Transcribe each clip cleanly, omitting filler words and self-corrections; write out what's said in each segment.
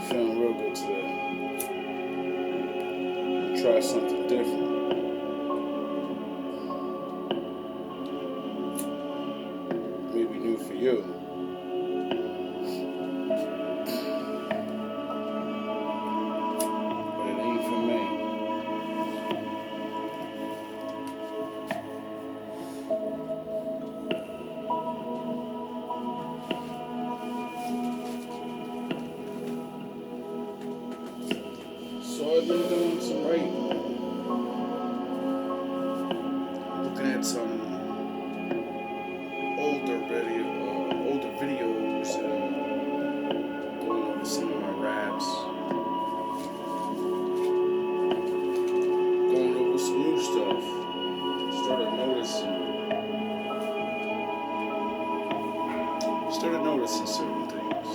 Feeling real good today. Try something different. Maybe new for you. But it ain't for me. So I've been doing some writing. Looking at some older videos and going over some of my raps. Going over some new stuff. Started noticing certain things.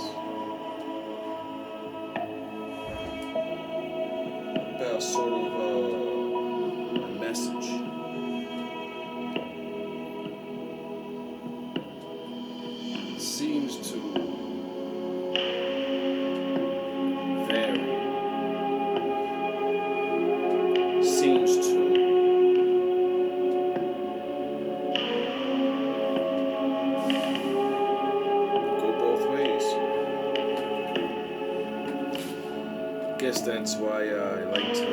About sort of a message. It seems to vary. Seems to go both ways. Guess that's why I like to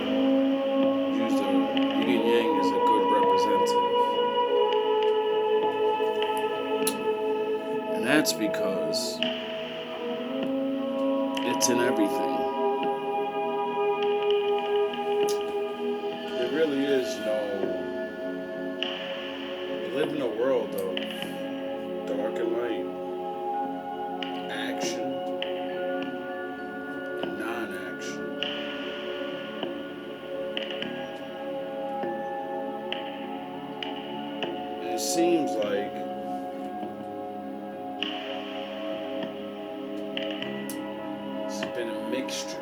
use the yin and yang as a good representative. And that's because it's in everything. There really is no... We live in a world of dark and light, action and non-action. And it seems like it's been a mixture.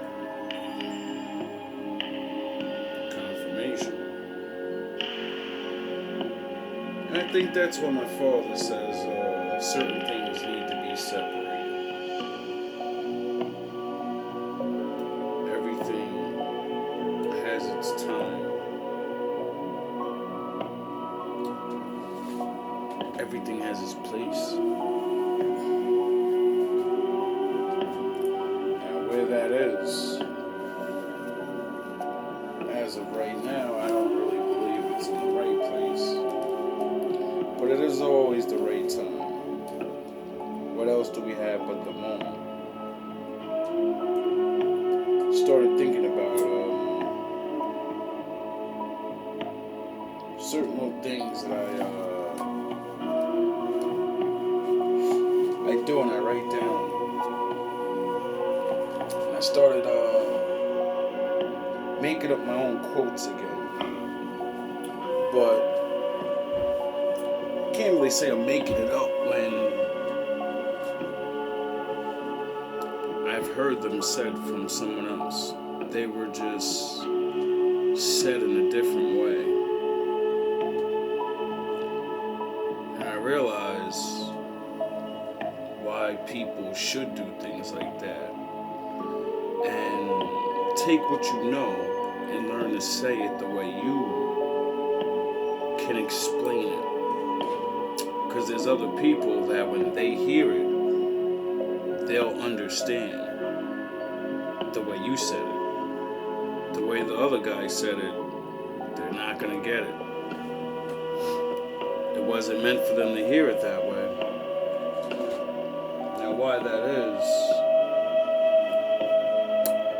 Confirmation. And I think that's why my father says certain things need to be separated. Everything has its time. Everything has its place. Now, where that is, as of right now, I don't really believe it's in the right place. But it is always the right time. What else do we have but the moment? Started thinking about certain little things that I do and I write down. And I started making up my own quotes again. But I can't really say I'm making it up when I've heard them said from someone else. They were just said in a different way. And I realize why people should do things like that. And take what you know and learn to say it the way you can explain it. Because there's other people that when they hear it, they'll understand the way you said it. The way the other guy said it, they're not going to get it. It wasn't meant for them to hear it that way. Now, why that is,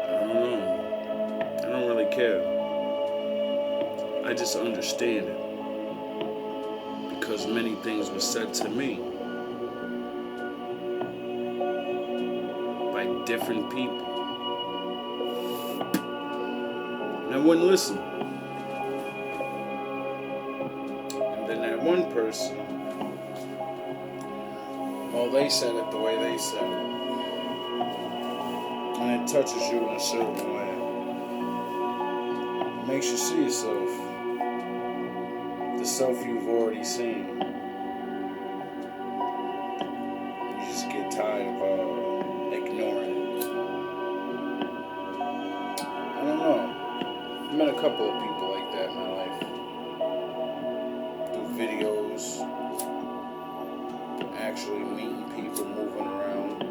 I don't know. I don't really care. I just understand it. Because many things were said to me by different people. And I wouldn't listen. And then that one person, well, they said it the way they said it. And it touches you in a certain way. It makes you see yourself. The self you've already seen. You just get tired of ignoring it. couple of people like that in my life. Do videos, actually meeting people, moving around.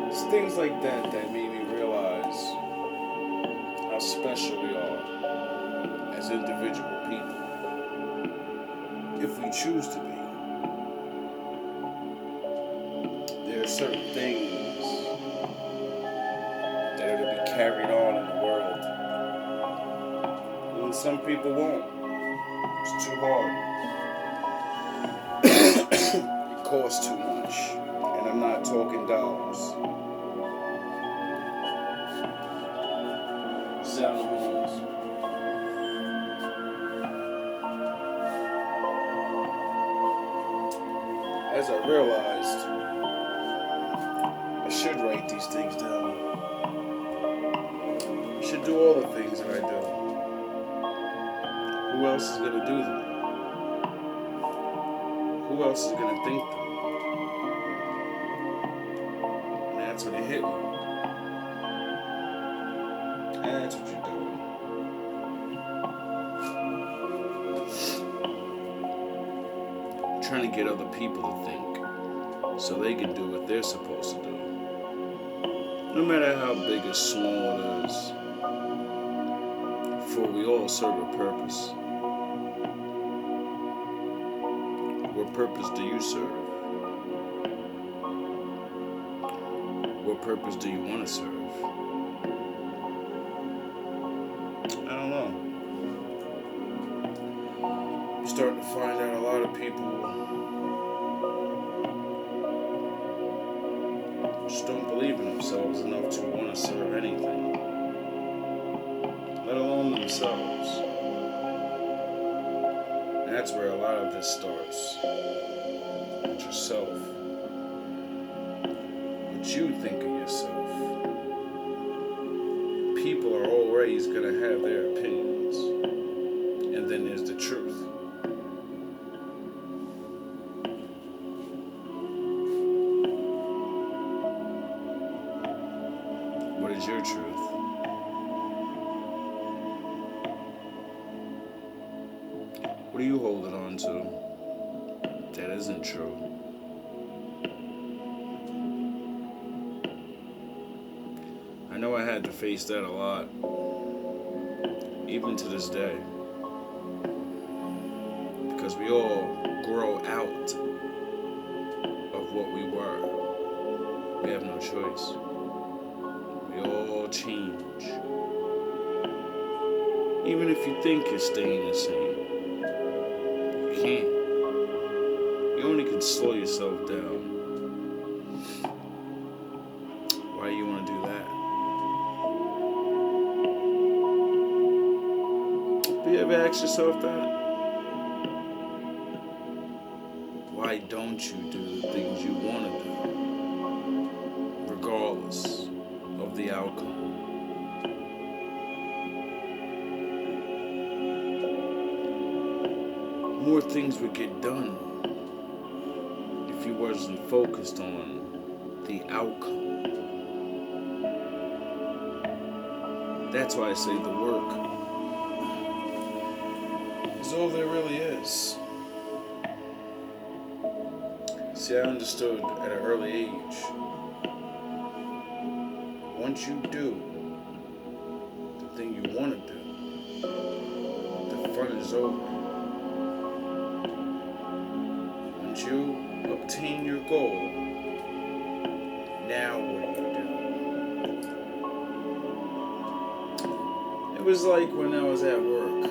It's things like that that made me realize how special we are as individual people, if we choose to be. There are certain things that are to be carried on in the world, and some people won't. It's too hard. It costs too much, and I'm not talking dollars. Sound horns. As I realized, I should write these things down. I should do all the things that I do. Who else is going to do them? Who else is going to think them? And that's when it hit me. And that's what you're doing. Trying to get other people to think so they can do what they're supposed to do. No matter how big or small it is, for we all serve a purpose. What purpose do you serve? What purpose do you want to serve? I don't know. I'm starting to find out a lot of people just don't believe in themselves enough to want to serve anything, let alone themselves. And that's where a lot of this starts. With yourself. What you think of yourself. People are always going to have their opinions. And then there's the truth. What is your truth? What are you holding on to that isn't true? I know I had to face that a lot, even to this day, because we all grow out of what we were. We have no choice. We all change. Even if you think you're staying the same, you can't. You only can slow yourself down. Why do you want to do that? Have you ever asked yourself that? Why don't you do the things you want to do, regardless of the outcome? More things would get done if you wasn't focused on the outcome. That's why I say the work is all there really is. See, I understood at an early age, once you do the thing you want to do, the fun is over. Once you obtain your goal, now what do you do? It was like when I was at work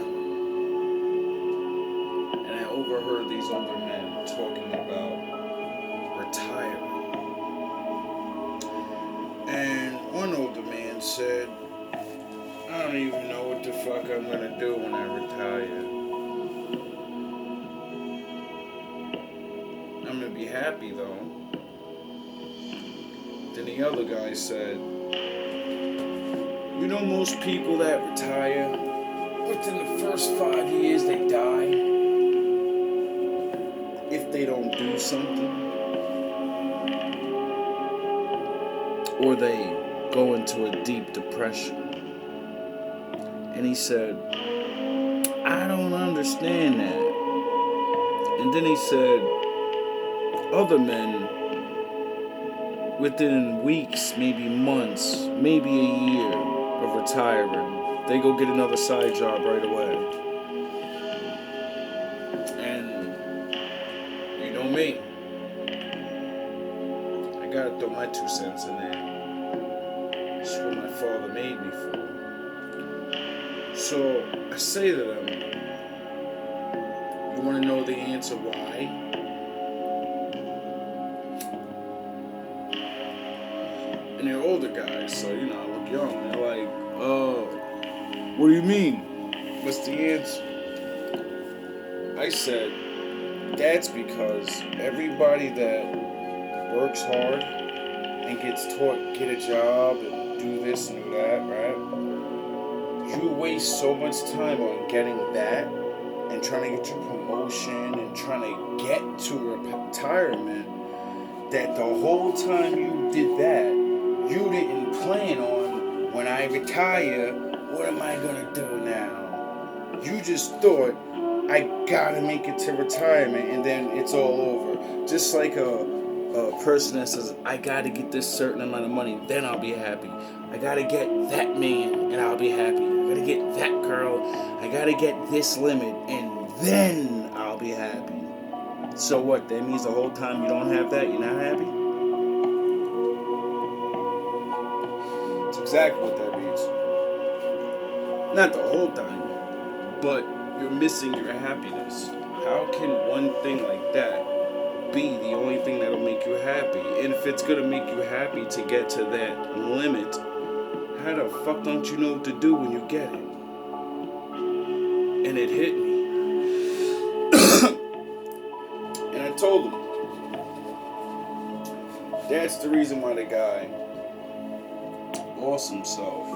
and I overheard these older men talking about retiring. And one older man said, I don't even know what the fuck I'm gonna do when I retire. I'm gonna be happy though. Then the other guy said, you know, most people that retire, within the first 5 years they die. If they don't do something. Or they go into a deep depression. And he said, I don't understand that. And then he said, other men, within weeks, maybe months, maybe a year of retiring, they go get another side job right away. And you know me, I gotta throw my 2 cents in there. It's what my father made me for. So I say to them, you want to know the answer why? And they're older guys, so I look young. They're like, what do you mean? What's the answer? I said, that's because everybody that works hard and gets taught get a job and do this and do that, right? You waste so much time on getting that and trying to get your promotion and trying to get to retirement that the whole time you did that, you didn't plan on, when I retire, what am I gonna do now? You just thought, I gotta make it to retirement and then it's all over. Just like a person that says, I gotta get this certain amount of money, then I'll be happy. I gotta get that man and I'll be happy. I gotta get that girl. I gotta get this limit and then I'll be happy. So what? That means the whole time you don't have that, you're not happy? That's exactly what that means. Not the whole time, but you're missing your happiness. How can one thing like that be the only thing that'll make you happy? And if it's gonna make you happy to get to that limit, how the fuck don't you know what to do when you get it? And it hit me. And I told him, that's the reason why the guy lost himself.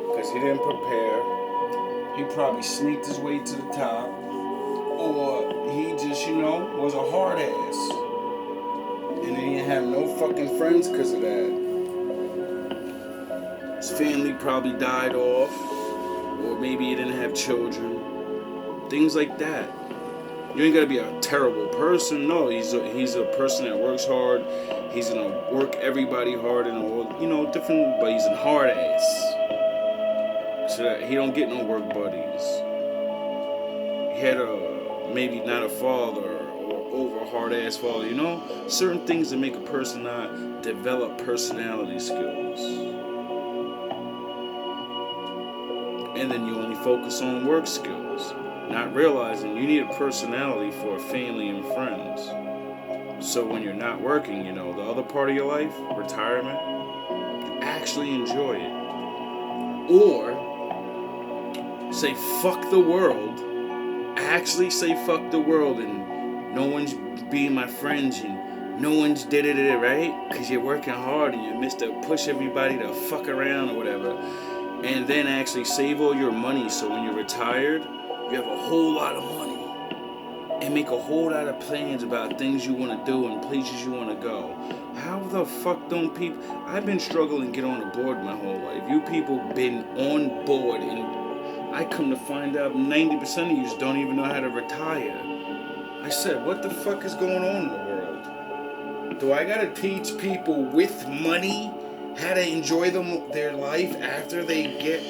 Because he didn't prepare. He probably sneaked his way to the top. Or he just, was a hard ass. And he didn't have no fucking friends because of that. His family probably died off. Or maybe he didn't have children. Things like that. You ain't gotta be a terrible person. No, he's a person that works hard. He's gonna work everybody hard and all, different, but he's a hard ass. So that he don't get no work buddies. He had maybe not a father or over a hard ass father, certain things that make a person not develop personality skills. And then you only focus on work skills, not realizing you need a personality for family and friends. So when you're not working, the other part of your life, retirement, you actually enjoy it. Or say fuck the world, actually say fuck the world, and no one's being my friends and no one's did it, right? Because you're working hard and you miss to push everybody to fuck around or whatever. And then actually save all your money so when you're retired, you have a whole lot of money. And make a whole lot of plans about things you want to do and places you want to go. How the fuck don't people... I've been struggling to get on the board my whole life. You people been on board, and I come to find out 90% of you don't even know how to retire. I said, what the fuck is going on in the world? Do I gotta teach people with money how to enjoy their life after they get...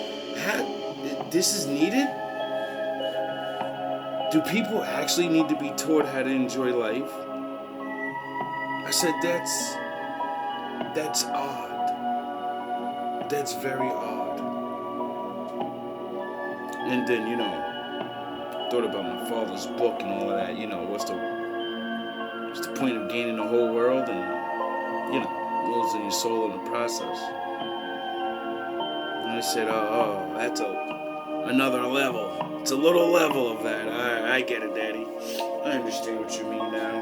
This is needed? Do people actually need to be taught how to enjoy life? I said, that's odd. That's very odd. And then, thought about my father's book and all of that. What's the point of gaining the whole world and, losing your soul in the process? And I said, that's another level. It's a little level of that. I get it, Daddy. I understand what you mean now.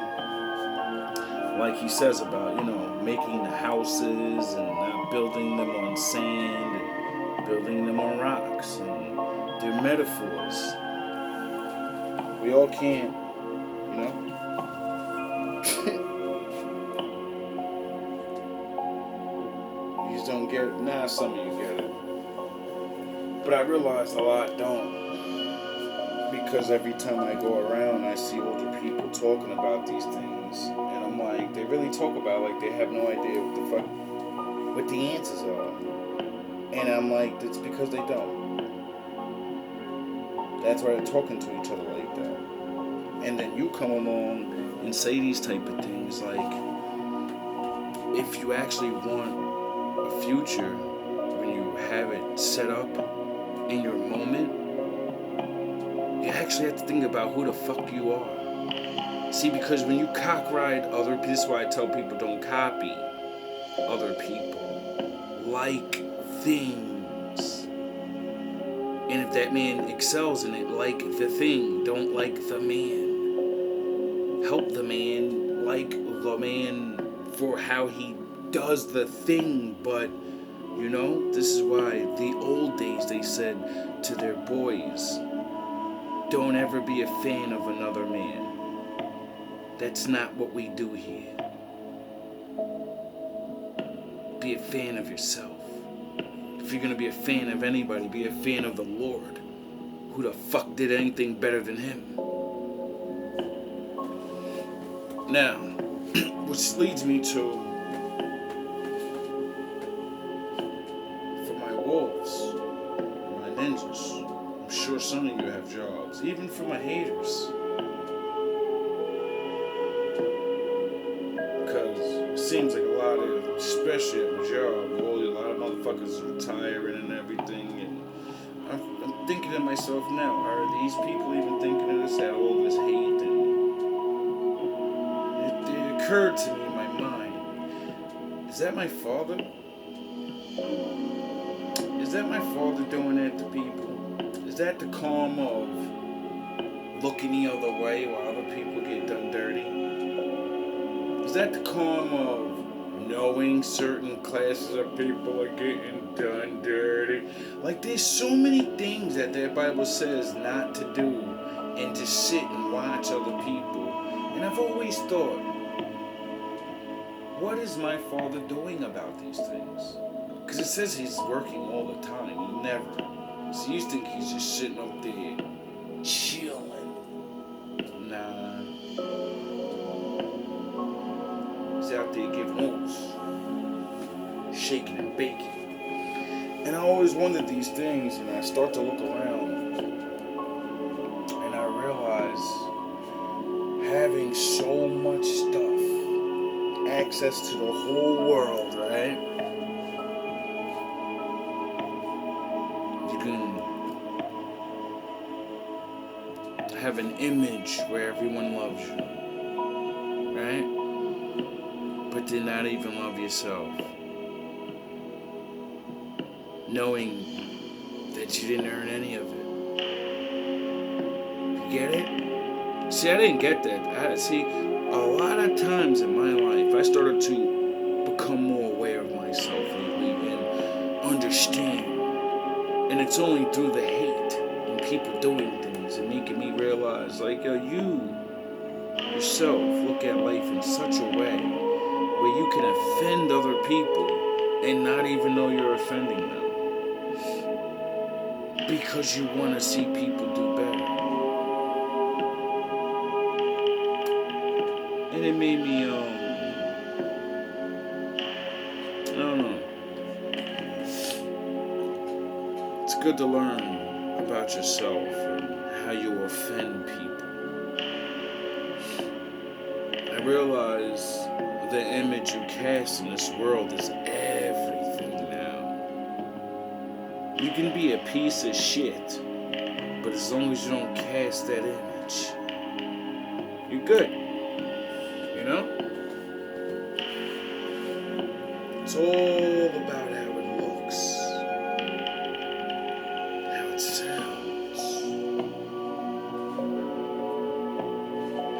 Like he says about, making the houses and not building them on sand and building them on rocks. And they're metaphors. We all can't, niggas don't get it. Nah, some of you get it. But I realize a lot don't. Because every time I go around, I see older people talking about these things. And I'm like, they really talk about it like they have no idea what the answers are. And I'm like, it's because they don't. That's why they're talking to each other like that. And then you come along and say these type of things like, if you actually want a future, when you have it set up in your moment, you actually have to think about who the fuck you are. See, because when you cock ride other people, this is why I tell people don't copy other people. Like things. And if that man excels in it, like the thing, don't like the man. Help the man, like the man for how he does the thing. But, you know, this is why the old days they said to their boys, don't ever be a fan of another man. That's not what we do here. Be a fan of yourself. If you're gonna be a fan of anybody, be a fan of the Lord. Who the fuck did anything better than him? Now, which leads me to, for my wolves, my ninjas, I'm sure some of you have jobs, even for my haters. Because it seems like a lot of, especially at my job, a lot of motherfuckers retiring and everything, and I'm thinking to myself now, are these people even thinking of this at all, this hate? And it occurred to me in my mind, is that my father? Is that my father doing that to people? Is that the karma of looking the other way while other people get done dirty? Is that the karma of knowing certain classes of people are getting done dirty? Like, there's so many things that the Bible says not to do, and to sit and watch other people. And I've always thought, what is my father doing about these things? Because it says he's working all the time. He never. So you think he's just sitting up there chilling? Nah. He's out there giving orders, shaking and baking. And I always wondered these things, and I start to look around, and I realize having so much stuff, access to the whole world, right? You can have an image where everyone loves you, right? But to not even love yourself. Knowing that you didn't earn any of it. You get it? See, I didn't get that. A lot of times in my life, I started to become more aware of myself lately and understand. And it's only through the hate and people doing things and making me realize, like, yo, you yourself look at life in such a way where you can offend other people and not even know you're offending them. Because you want to see people do better. And it made me, I don't know. It's good to learn about yourself and how you offend people. I realize the image you cast in this world is everything now. You can be a piece of shit, but as long as you don't cast that image, you're good. You know? It's all about how it looks, how it sounds,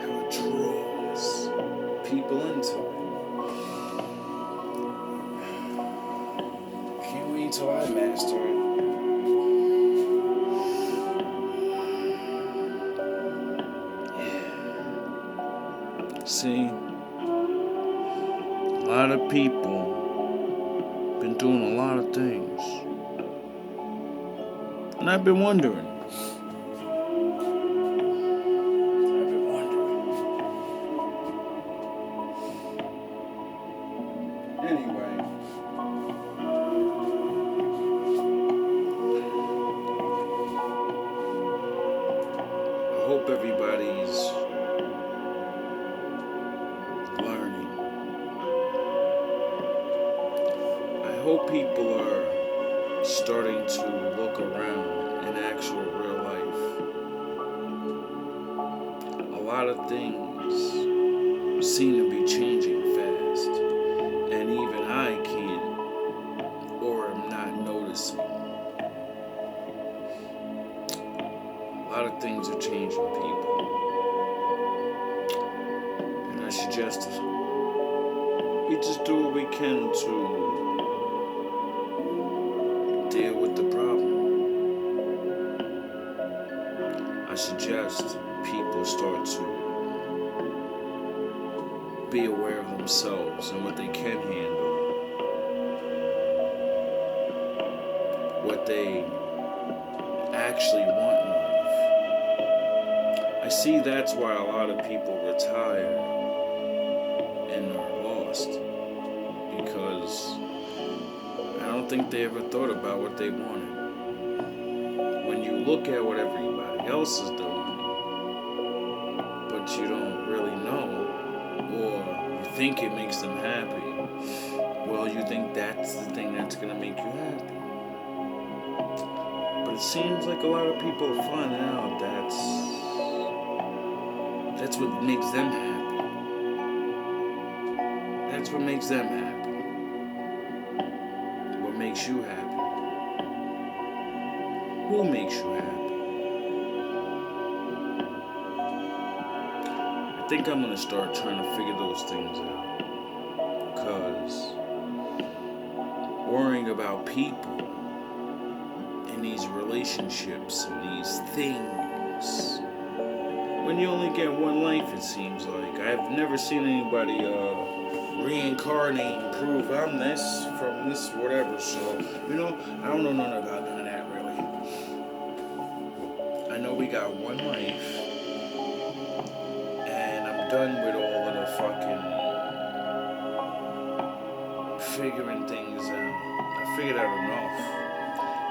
how it draws people into it. Can't wait until I master it. See, a lot of people been doing a lot of things. And I've been wondering. Anyway. I hope everybody's learning. I hope people are starting to look around in actual real life. A lot of things seem to be changing fast, and even I can't or am not noticing. A lot of things are changing, people, and I suggest we just do what we can to deal with the problem. I suggest people start to be aware of themselves and what they can handle, what they actually want in life. I see that's why a lot of people retire and are lost, because I don't think they ever thought about what they wanted. When you look at what everybody else is doing, but you don't really know, or you think it makes them happy, well, you think that's the thing that's going to make you happy. But it seems like a lot of people are finding out that's what makes them happy. That's what makes them happy. What makes you happy? Who makes you happy? I think I'm going to start trying to figure those things out. Because worrying about people and these relationships and these things, when you only get one life, it seems like. I've never seen anybody reincarnate and prove I'm this from this whatever. So, I don't know nothing about none of that really. I know we got one life, and I'm done with all of the fucking figuring things out. I figured out enough.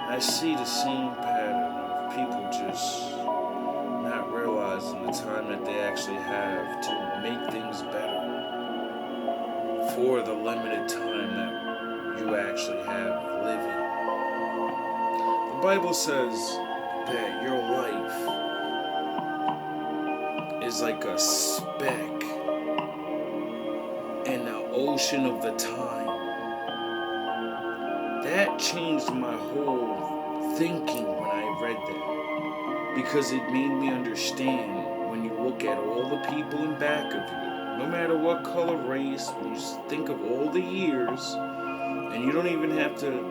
And I see the same pattern of people just not realizing the time that they actually have to make things better for the limited time that you actually have living. The Bible says that your life is like a speck in the ocean of the time. That changed my whole thinking when I read that, because it made me understand when you look at all the people in back of you, no matter what color, race, when you think of all the years, and you don't even have to,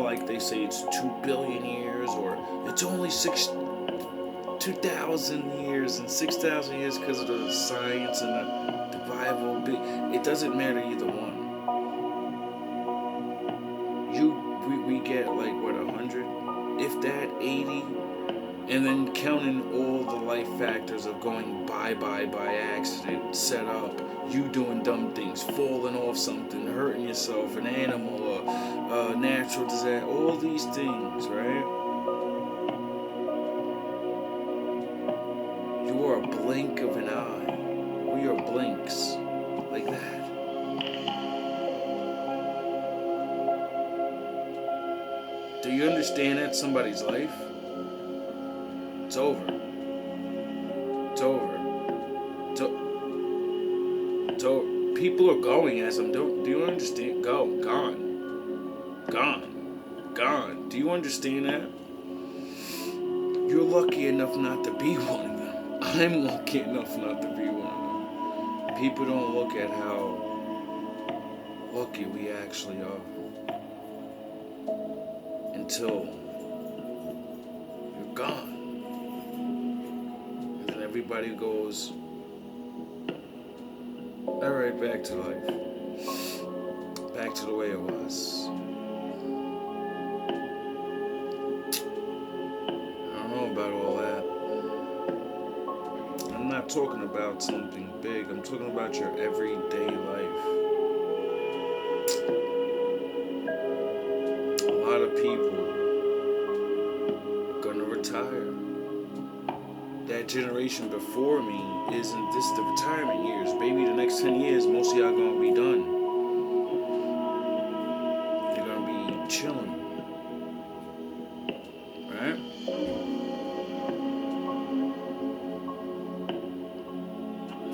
like they say it's 2 billion years, or it's only 2,000 years and 6,000 years because of the science and the Bible. It doesn't matter either one. We get like what, 100, if that, 80, and then counting all the life factors of going by accident, set up, you doing dumb things, falling off something, hurting yourself, an animal, a natural disaster, all these things, right? You are a blink of an eye. We are blinks like that. Do you understand that somebody's life? It's over. It's over. It's over. People are going as I'm doing. Do you understand? Gone. Do you understand that? You're lucky enough not to be one of them. I'm lucky enough not to be one of them. People don't look at how lucky we actually are until you're gone. And then everybody goes, alright, back to life. Back to the way it was. talking about something big. I'm talking about your everyday life. A lot of people gonna retire. That generation before me isn't this the retirement years. Baby, the next 10 years, most of y'all gonna be done. You're gonna be chilling. Right?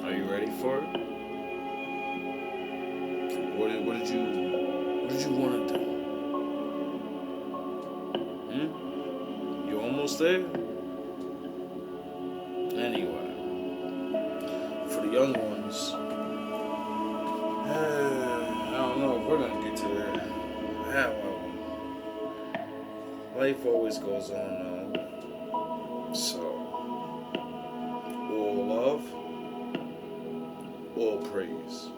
Are you ready for it? What did you want to do? You almost there? Anyway, for the young ones, I don't know if we're gonna get to that level. Life always goes on though. So, all love, all praise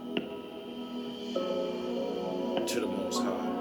to the Most High.